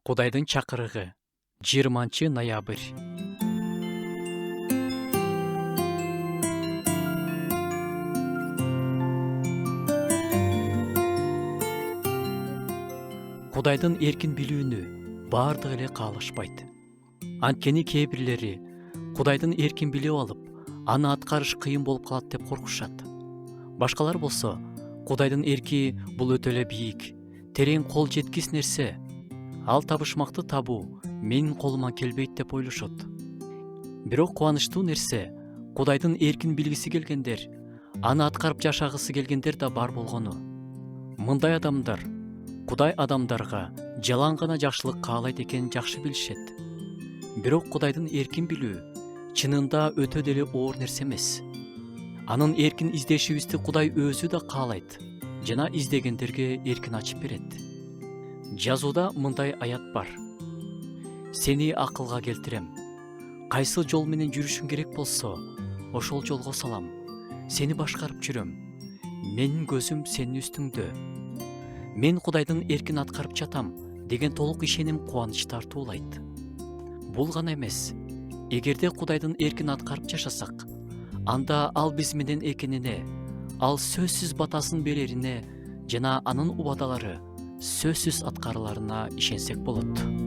Кудайдын чакырыгы 20 ноябрь. Кудайдын эркин билүүнү баардыгы эле каалашпайт. Анткени кээ бирлери Кудайдын эркин билип алып, аны аткарыш кыйын болуп калат деп коркушат. Башкалар болсо, Кудайдын эрки бул өтө эле бийик, терең кол жеткис нерсе. Ал табышмакты табуу менин колуман келбейт деп ойлошот. Бирок кубанычтуу нерсе, Кудайдын эркин билгиси келгендер, аны аткарып жашагысы келгендер да бар болгону. Мындай адамдар Кудай адамдарга жалаң гана жакшылык каалайт экенин жакшы билишет. Бирок Кудайдын эркин билүү чынында өтө деле оор нерсе эмес. Анын эркин издешибизди Кудай өзү да каалайт жана издегендерге эркин ачып берет. Жазууда мындай аят бар: сени акылга келтирем. Кайсы жол менен жүрүшүң керек болсо, ошол жолго салам. Сени башкарып жүрөм. Менин көзүм сенин үстүңдө. Мен Кудайдын эркин аткарып жатам деген толук ишеним кубаныч тартуулайт. Бул гана эмес. Эгерде Кудайдын эркин аткарып жашасак, анда ал биз менен экенине, ал сөзсүз батасын берерине жана анын убадалары сөзсүз аткарыларына ишенсек болот.